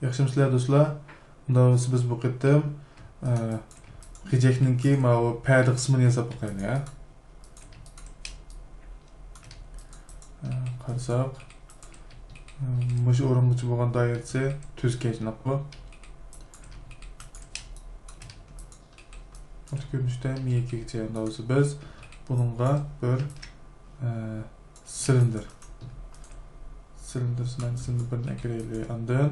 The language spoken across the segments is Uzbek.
Yaxshimisilar do'stlar? Unda biz bu qetim Rejektninki mana pad qismini yasab qo'yaylik, ha. Qarasak, mush o'ringacha bo'lgan doirasi tuzkashnoq bu. Ko'rinishda miyagacha do'zi biz buningga bir silindir birini kiraylik. Andan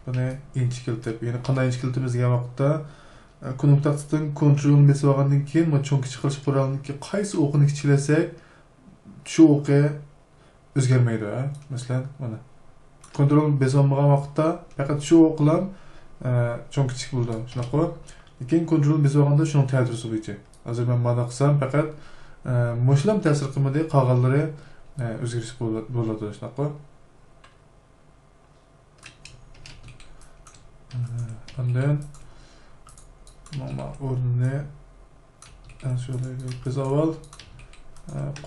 buni inchkiltib, ya'ni qanday inchkiltimiz degan vaqtda kontaktning kontrolini besib olgandan keyin mana cho'ng kichik qilish qurolniki qaysi o'qini kichiklasak shu o'qi o'zgarmaydi, ha. Masalan, mana kontrolni besib olmagan vaqtda faqat shu o'qlar cho'ng kichik bo'ldi. Shunaqa. Lekin kontrolni besib olganda shuning ta'siri bo'yicha. Hozir men mana qilsam faqat mushlam ta'sir qilmadi, qolganlari o'zgarish bo'ladi, shunaqa. Ondan mana o'rnini shöyle biz avval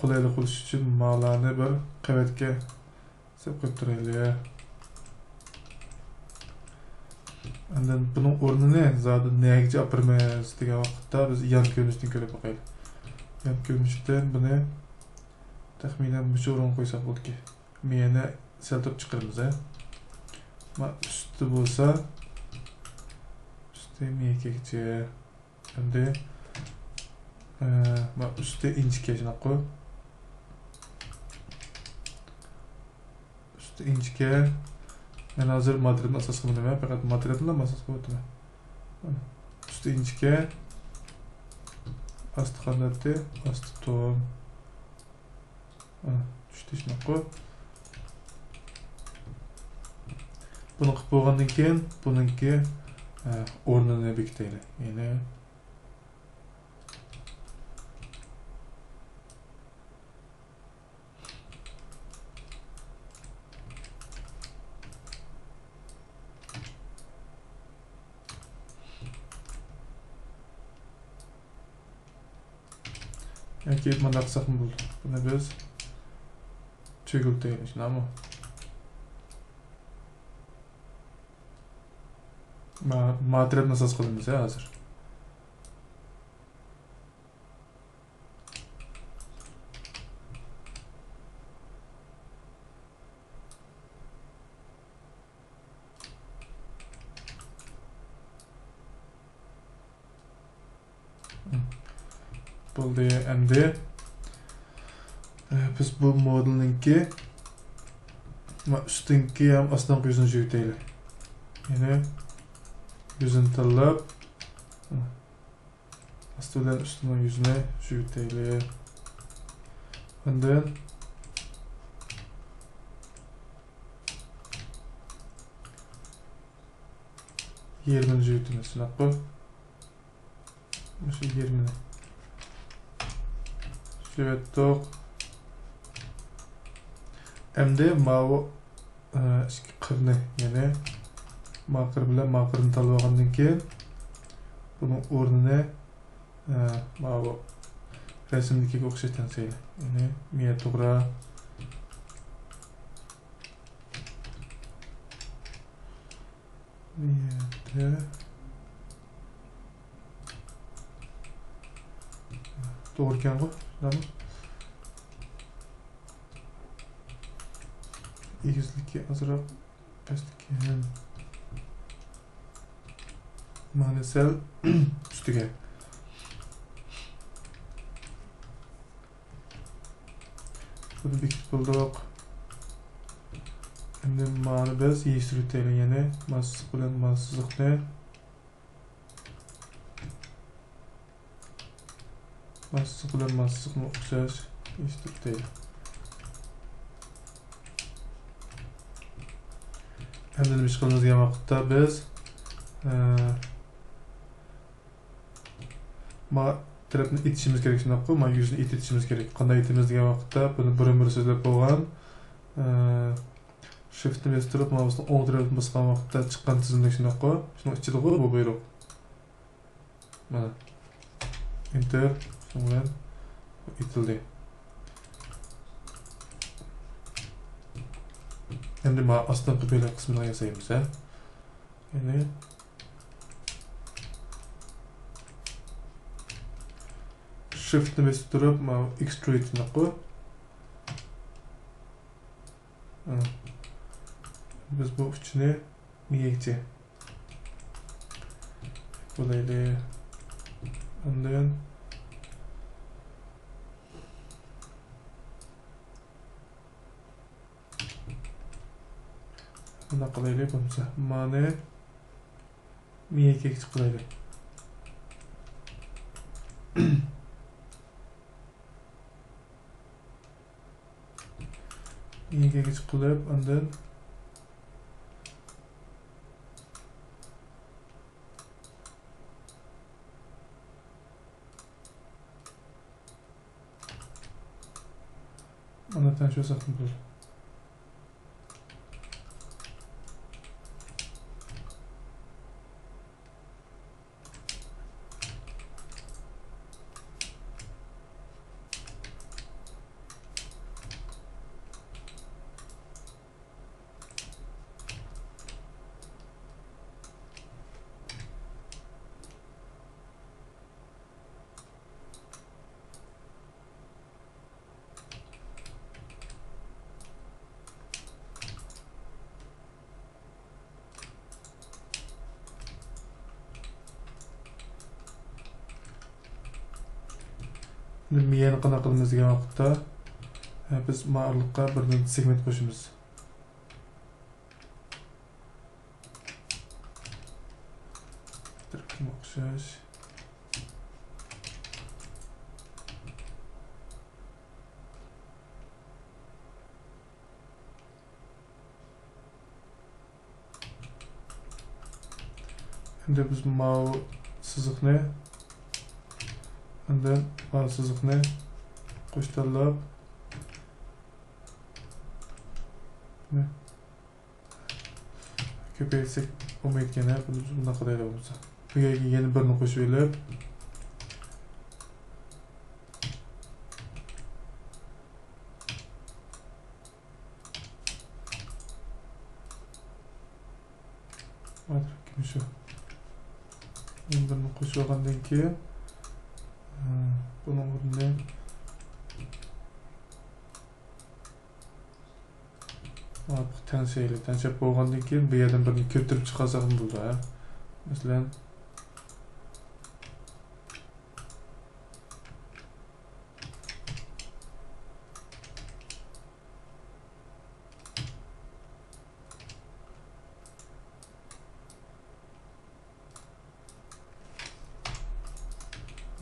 qulaylik qilish uchun ma'lani bir qavatga sepib qo'yib turaylik. Ondan buning o'rnini zodi nega opirmaymiz degan vaqtda biz yan ko'rinishdan ko'rib boqaylik. Yan ko'rinishdan buni taxminan bu o'ringa qo'ysak bo'ladi. Meni saltib chiqaramiz, ha. Ma üstü bo'lsa miyagacha endi ma üstü inchga shunaqa. Üstü inchga men hozir materialni asos qilmayman, faqat materialni asos qilyapman. Üstü inchga asti qanoti, asti to'm. Tushdi shunaqa. Buni qilib bo'lgandan keyin buningki o'rnini bekitaylik. Ya'ni yoki mana qilsak ham bo'ldi. Buni biz cho'giltaylik, shunami? Materialni asos qilamiz, hozir. Bo'ldi. Endi biz bu modelninki ustinki ham ostonqi yuzini jo'ytaylik. Ya'ni yüzünü tanlab asti bilan ustidan yuzini jo'ytaylik. Ondan yermini jo'ytamiz, shunaqa. Shu yermini jo'ytdik. Endi mavi ikki qirni, ya'ni maqir bilan maqirni tanlab olgandan keyin buning o'rnini mana bu rasmnikiga o'xshatamiz. Ya'ni miya to'g'ri miyada to'g'ri ekan-ku, to'g'rimi? Egizligi azroq pastga mana sal ustiga. Buni bekitib bo'ldik. Endi mana biz yechtiraylik, ya'ni massiv bilan massivni o'xshash yechtiraylik. Endi nima ish qilamiz degan vaqtda biz ma tarafni itishimiz kerak, shunaqa. Ma yuzini itishimiz kerak. Qanday itimiz degan vaqtda buni bir so'zlab bo'lgan. Shiftni bostirib, mouse'ni o'ng tarafini bosgan vaqtda chiqqan tizimda shunaqa. Shuni ichida bu buyruq. Mana. Enter, so'ngra itildi. Endi ma astınqı belak qismini yasaymiz, ha. Yani shiftni bosib turib, ma extrude'ni qo'y. Biz bu uchini miyakcha qo'yaylik. And then buna qilaylik bo'lsa, mana miyakka qilaylik. Miyakka qilib, and then andan shu saqni bo'l. Miyani qanaqa qilamiz degan vaqtda biz ma'lumotga bir segment qo'shamiz. O'xshash. Endi biz mau siziqni Endi siziqni qo'shtirlab ko'paytirsak bo'lmayotgan, bunaqa deydi bo'lsa. Bunga yana birini qo'shib olib, shu birini qo'shib olgandan keyin bunun o'rniga tanshab bo'lgandan keyin bu yerdan birini keltirib chiqarsak ham bo'ldi, ha. Masalan,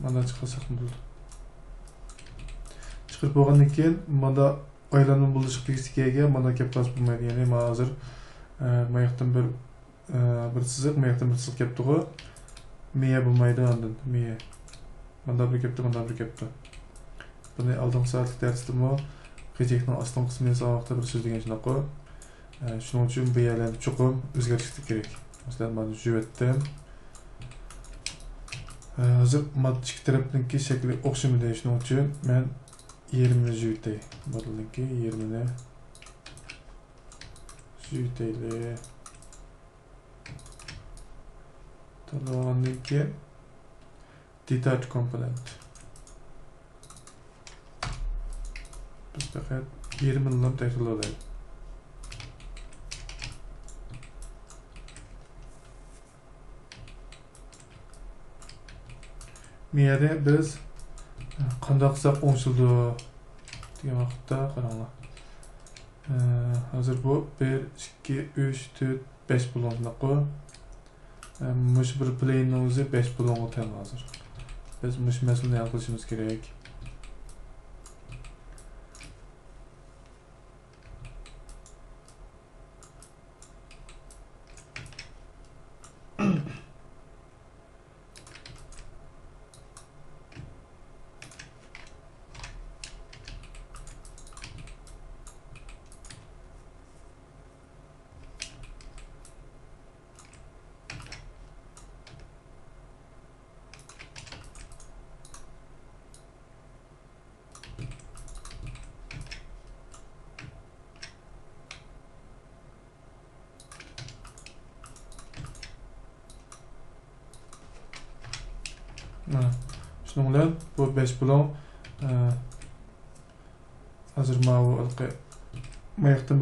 mana chiqarsak ham bo'ldi. Chiqib bo'lgandan keyin mana aylanma bo'lish qilishiga mana kelib qolib bo'lmaydi. Ya'ni men hozir mayaqdan bir chiziq, mayaqdan bir chiziq kelibdi-ku. Miya bo'lmaydi ondan. Miya. Mana bir kelibdi, mana bir kelibdi. Buni oldingi soatlik darsdami qiychakning ostun qismini vaqtda bir so'z degan shunaqa. Shuning uchun bu yerlarni chuqur o'zgartirish kerak. Masalan, mana shu yerdan hozir matchik tarafniki shakli o'xshamadi. Shuning uchun men 20 jüytey. Modelinki 20'ne jüyteyle taloniki detach component. Biz faqat 20 lam tekrarlaylik. Miyada biz qanday qilsak o'ngshildi degan vaqtda qaranglar. Hozir bu 1 2 3 4 5 bo'lonliqqa mush bir plane'ning o'zi 5 bo'longa teng hozir. Biz mush masalani hal qilishimiz kerak. Şunun bilen bu 5 bulon hazır mavu alqı mayaqdan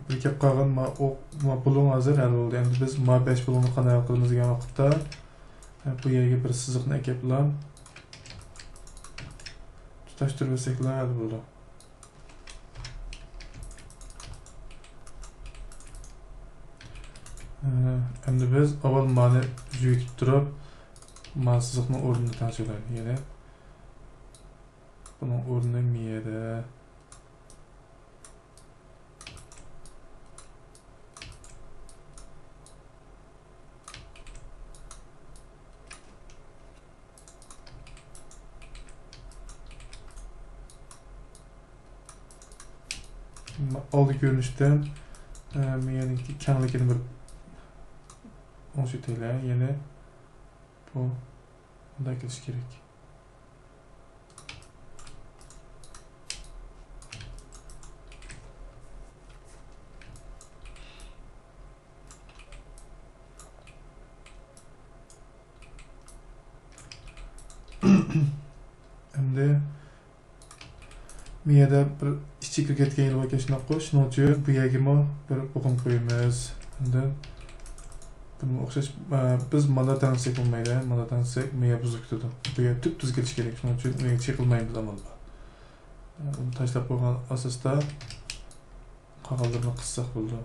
bir kep qalgan ma bulon hazır hal oldu. Endi biz ma 5 bulonu qanday qilamiz degan vaqtda bu yerga bir siziqni ekib bilan tutashtirib olsaklar hal bo'ldi. Endi biz avval mani yutib turib, ma siziqni o'rnini tanishlaylik. Ya'ni buning o'rni miyada. Oldi görünüşten miyanın kengligini bir o'lchaylik. Ya'ni bu bunday kelish kerak. Endi miyada bir ishchi kirayotgan yil bo'lgan shunaqa qo'sh, shuning uchun bu yerga bir o'qim qo'yamiz. Endi bunga o'xshash biz mana tansak bo'lmaydi. Mana tansak miya buzib ketadi. Bu yer tub-tuz kelish kerak. Shuning uchun unga cheqilmaymiz amalda. Uni tashlab qo'ygan asosda qog'ozlarni qissak bo'ldi.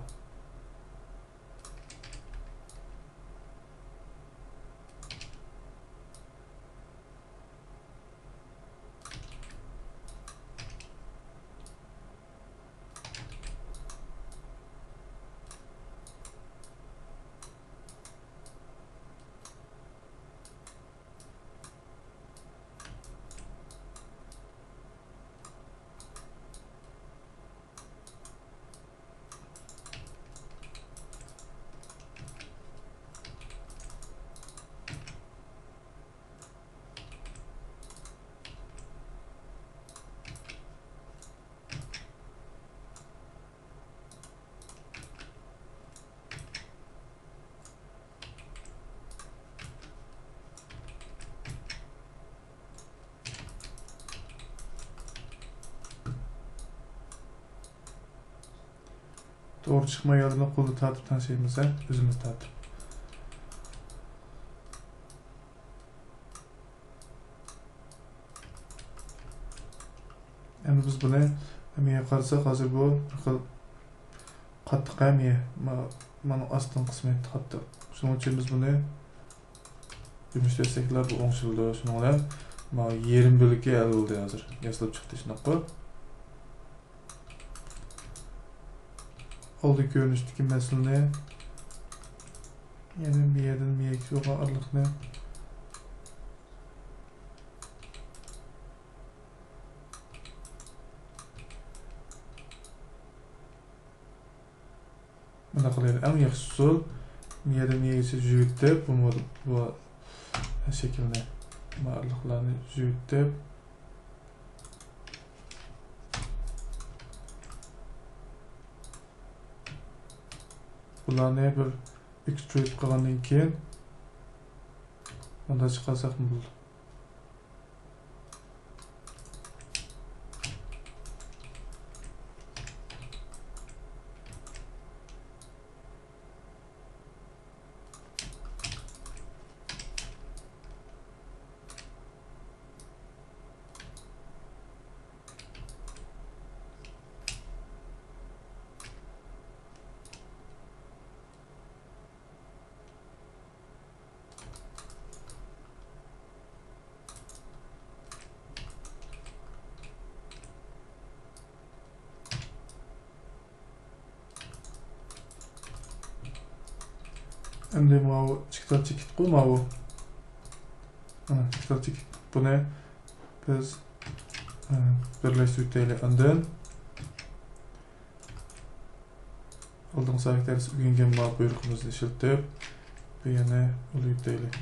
Doğru çıkma yolunu kolu tartıptan şeyimize özümüz tartıp. Endi biz buni miya qarasak hozir bu qattiq miya mana ostdan qismi qattiq. Shuning uchun biz buni yumshatsaklar bu o'ngshildi. Shuning bilan mana yerim bo'lakka hal bo'ldi hozir. Yaslab chiqdi shunaqa. Oldu görünüşteki meselini yani miyadan miyaga bo'lgan iliqni buna qilaylik. Eng yaxshi usul miyadan miyagacha yutib bu shaklni iliqlarni yutib bularni bir extrude qilgandan keyin bunday chiqarsak bo'ldi. Endi bu çıktar çekit qo'yma bu. Ana çıktar çekit. Buni biz birlashtirib andın oldin sayıklarız üyengen bu buyruğumuzu işiltib bu yana uluyib deylik.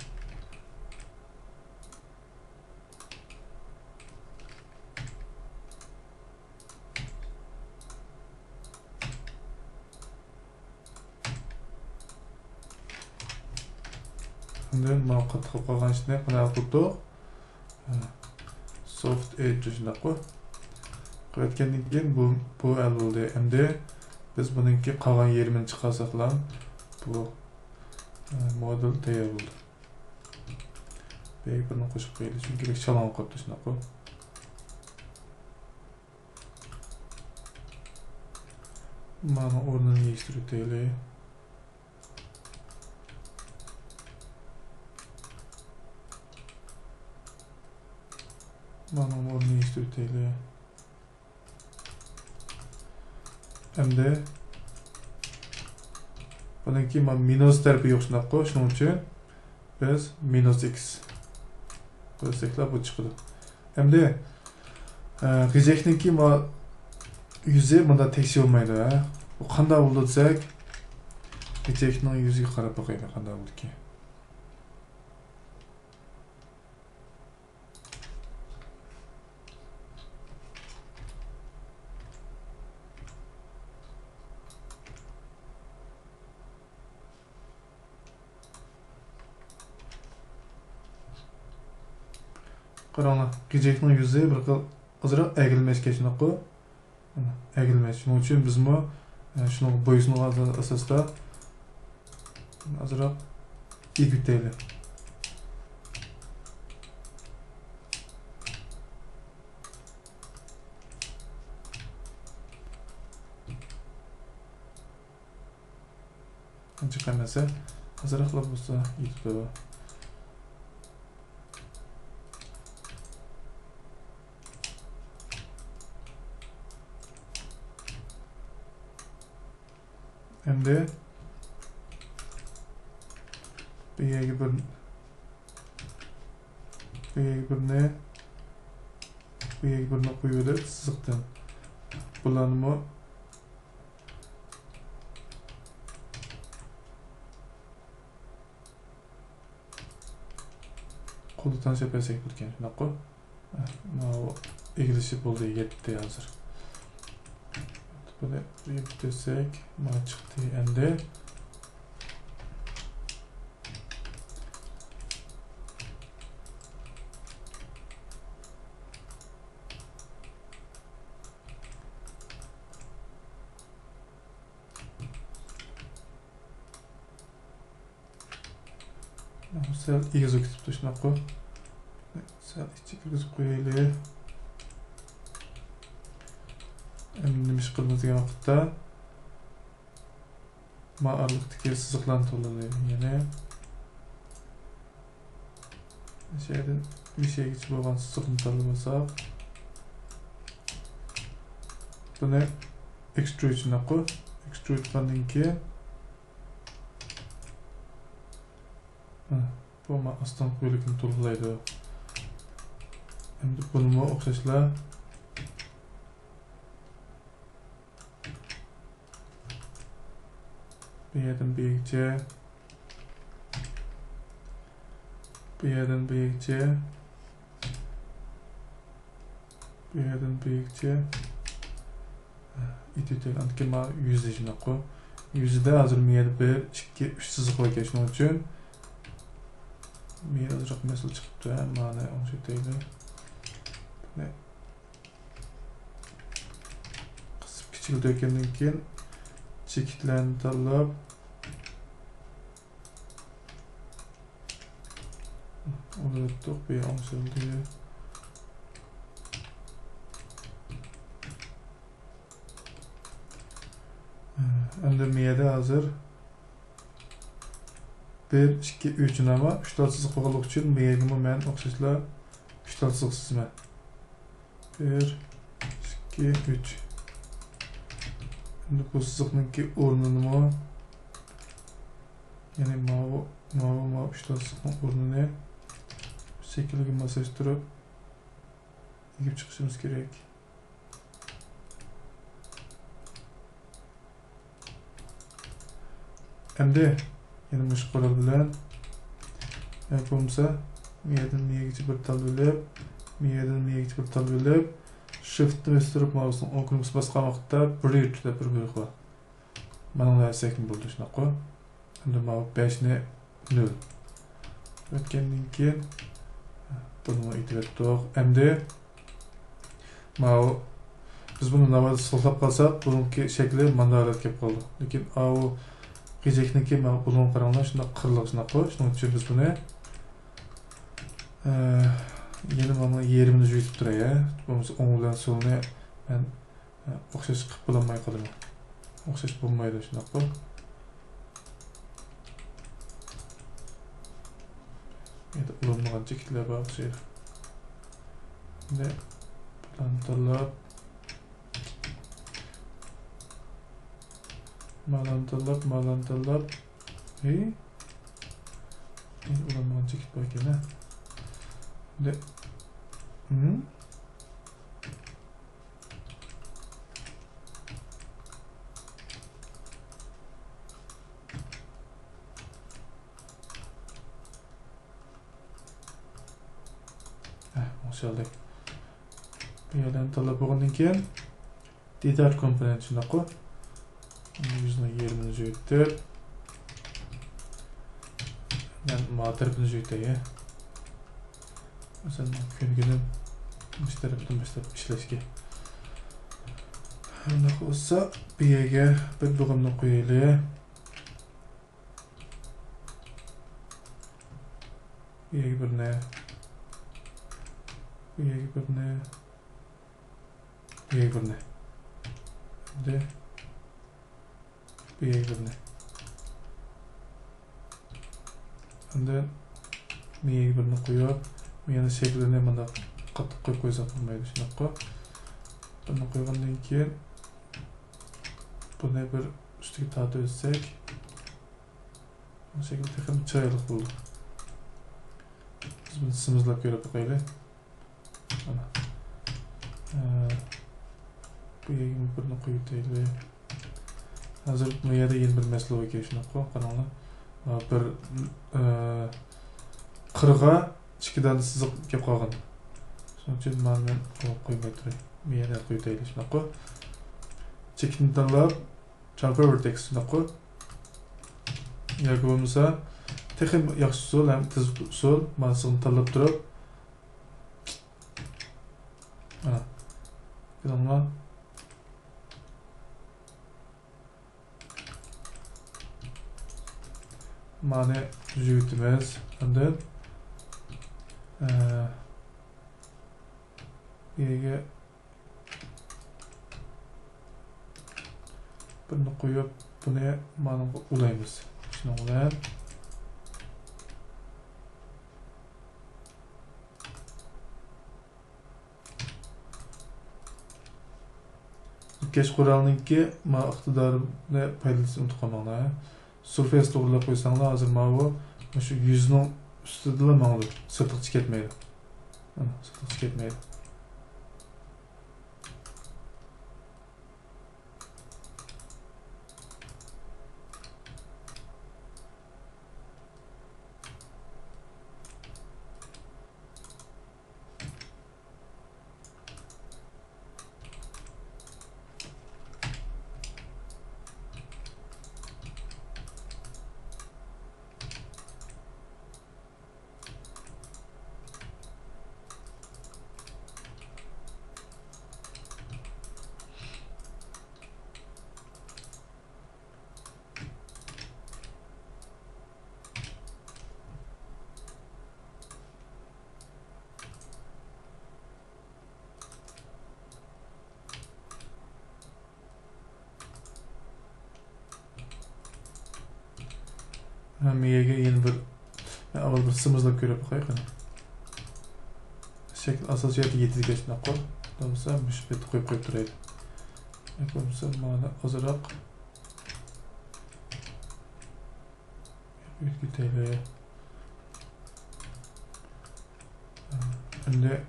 Endi muvaqqat qilib qolgan ishni qanday qildik? soft edge shunday qo'y. Qo'yatgandan keyin bu al bo'ldi. Endi biz buningki qolgan yerini chiqarsak ham bu modul tayyor bo'ldi. Paperni qo'shib qo'yaylik, chunki chalon qolibdi shunday qo'y. Mana o'rnini yig'ishtirib tayyorlaylik. Mana o'rnini yig'ishtirib tayyorlaylik. Endi buningki minus tarafi yo'q shunday qo'y. Shuning uchun biz minus x qo'ysaklar bu chiqadi. Endi g'ijekninki yüzü bunda tekshirilmaydi. Bu qanday bo'ldi desak, g'ijekning yuziga qarab boqaylik qanday bo'ldiki. Qaranglar, g'ijekning yuzi bir xil ozroq egilmashga shunday qo'y. Egilmeş. Şunun için biz mi şunun boyusunu asasda azırak egüteyli. Çıkamasa azırakla bulsa egüteyli. Endi bu yerga birni qo'yib siziqdan. Bularni qo'ldan sepasak bo'lgan. Shunday qo'y. Mana egilishi bo'ldi, yetdi hozir. Böyle yüklesek mana çıktı endi. Sel egizib ketibdi shunday qo'y. Sel ichiga kirgizib qo'yaylik. Endi nima ish qilamiz degan vaqtda ma'arliqdagi siziqlarni to'lalaylik. Yana şeyden bir şeygacha bo'lgan siziqni tanlab olsak, buni extrude'ni qo'y. Extrude qilgandan keyin bu astan qo'ylikni to'lg'aydi. Endi buni o'xshashlar bir yerden büyükçe, bir yerden büyükçe, bir yerden büyükçe İtütel antkema yüzde qo'y. Yüzde hazır miyada 1, 2, 3 siziq var geçtiğinin için miyada azıcık mesel çıkıptı. Mana onu şöyle ne kısıp küçük dökenden keyin çekitlerini tanlab onu ötdük bir anşıldı. Endi miyada hazır 1, 2, 3 ama 3 tane siziq qo'yganlik uchun miyagimi men o'xshashlar 3 tane siziq chizman. 1, 2, 3. Endi bu siziqninki o'rnini ya'ni mana 3 tane siziqning o'rnini shekilga moslashtirib egib chiqishimiz kerak. Endi yana mush qo'l bilan bo'lmasa miyadan miyaga bir tal bo'lib, miyadan miyaga bir tal bo'lib, shiftni bostirib mouse'ni o'ng knopkasini bosgan vaqtda bridge deb bir buyruq bor. Mana ular sekund bo'ldi shunaqa. Endi mana 5 ni 0. O'tgandan keyin buni itib o'tdik. Endi Mao biz bunu navada sıltap kalsak bununki şekli mandarat kep kaldı. Lekin o gecekniki ma bulun qaranglar şunda qırlıq şuna qoy. Şunun üçün biz bunu yeni mana yerimini juyutup duray ya. Bo'lmasa o'ng bilan solni men o'xshash qilib bo'lmay qolaman. O'xshash bo'lmaydi shunday qo'y. Endi ulanmagan chekitlar bor o'xshaydi. Endi plan tanlab malan tanlab ulanmagan chekit bor ekan ha. Endi maşallah. Bu yerden talep olduğundan keyin detach komponent shunday qo'y. Yüzüne yerini jo'ytib. Men ma tarafini jo'ytay. Masalan, ko'nglim bu tarafdan boshlab ishlashga. Bunday bo'lsa, bu yerga bir bo'g'imni qo'yaylik. Bu yerga birni bu yerga birni de bu yerga birni endi bu yerga birni qo'yib bu yana shaklini mana qattiq qo'yib qo'ysak bo'lmaydi shunaqa buni qo'ygandan keyin buni bir ustiga tortib o'tsak bu shakl ham chiroyli bo'ldi. Biz buni simizlab ko'rib qo'yaylik. Ana. Bu yerga birini qo'yib tayyorlaylik. Hozir bu yerda yeni bir masala ekan shunaqa qaranglar. Bir qirg'a ichidan siziq kelib qolgan. Shuning uchun men qo'ymay turay. Bu yerga qo'yib tayyorlash shunaqa. Chekni tanlab transfer vertex shunaqa. Yoki bo'lmasa texnik yaxshi usul ham tizim usul mas'ulni tanlab turib ana Kılınma. Mane jüytimiz. Ondan yerga bunu qo'yib buni mana ulaymiz. Shuni bilan kesh quralninki ma iqtidorini foydalashni unutmanglar. Surface to'g'rilab qo'ysanglar, hozir mana bu shu yuzning ustida mana sirtiq ketmaydi. Mana sirtiq ketmaydi. Miyege yeni bir avval bir sımızla görüp bakayım. Şekil asosiyeti 7 geçine koy. Olmasa müşbet koyup duraydı. Olmasa mana azırak Ülküteyle Şimdi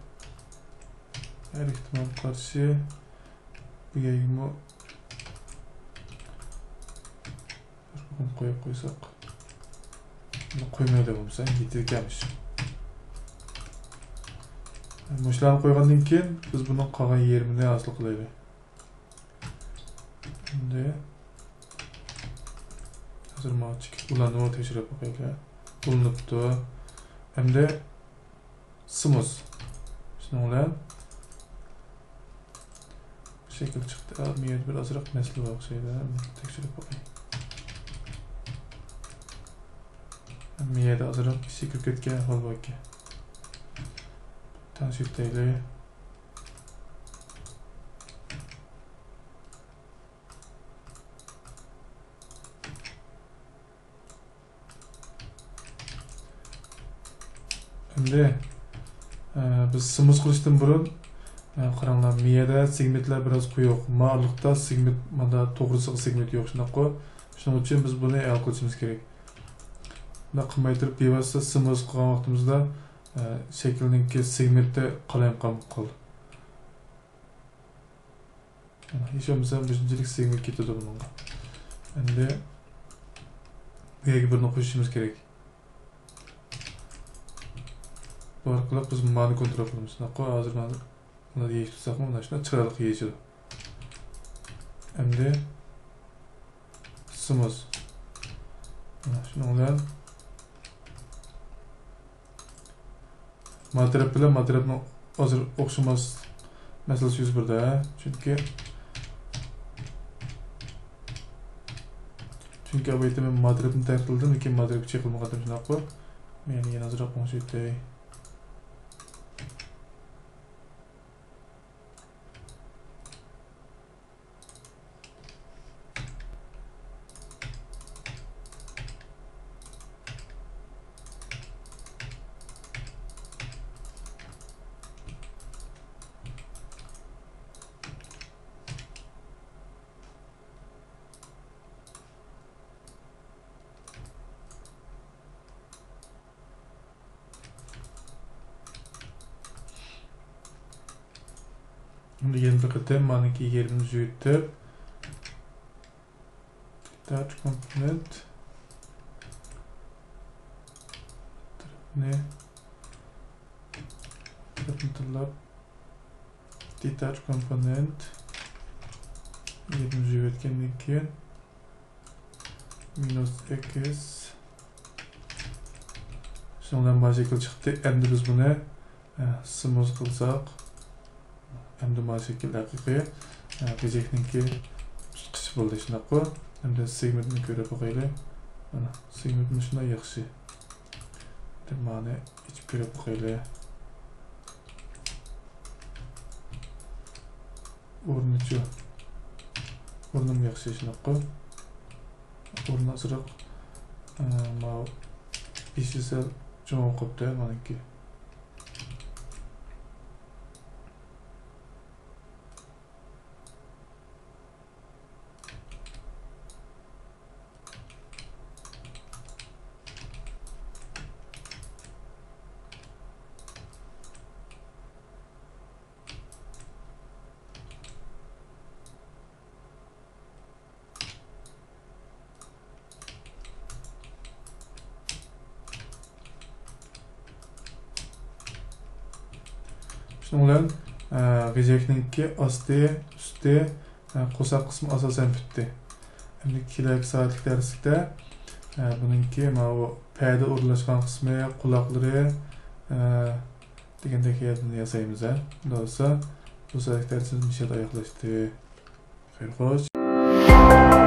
her ihtimal karşı bu yayımı koyup koysak qo'ymaydi bo'lsa yetilganmish. Mushlarni qo'ygandan keyin biz buni qolgan yerini asl qilaylik. Endi hozir mochik ularni tekshirib qo'yaylik. Ulanibdi. Endi smooth. Shuni bilan şekil çıktı. Miyet bir azırak mesele o'xshaydi. Tekshirib bakayım. Miyede azırak şekil ketgan hol bor ekan. Tanishtiraylik. Endi biz simiz qilishdan burun qaranglar, miyada segmentlar biroz quyuq. Ma'lukda segment mana to'g'risi segment yo'q shunaqa. Shuning uchun biz buni hal qilishimiz kerak. Buni qilmaytirib bevosita simiz qilgan vaqtimizda shaklninki segmentda qalam qoldi. Hech bo'lmasa bunchalik segment ketadi bunga. Endi bu yerga birini qo'shishimiz kerak. Bu orqali biz mani kontrol qilamiz. Shunaqa hozir mana buni yechib tursaqmi, mana shunday chiroyli yechadi. Endi simiz. Mana shuni bilan material bilan materialni hozir o'xshamas masalasi yuz berdi. Chunki bu yerda men materialni tarqildim, lekin material chekilmagan shunaqa. Men yana ozroq o'xshatay. Şimdi yeni bir kıtım maniki yerimizi yuttup touch component ne tıklap detach component yerimizi yutkendan keyin -x shundan bu şekil chiqdi. Endi biz buni simiz qilsak endi bu şekil haqiqiy g'ijekninki tutqichi bo'ldi shunaqa. Endi segmentni ko'rib qo'yaylik. Mana segmentni shunday yaxshi. Deb ma'ni ichib ko'rib qo'yaylik. O'rnichi. O'rnim yaxshi shunaqa. O'rni ozroq ma ishsel cho'ng qopda meniki. Shundan bilan g'ijekninki osti, usti, qo'saq qismi asosan bitdi. Endi kelasi soatlik darsda buningki mana bu payda o'rnashgan qismi, quloqlari degandek yerni yasaymiz. Bundan bo'lsa bu soatlik darsimizni oyoqlashdi. Xayr xo'sh.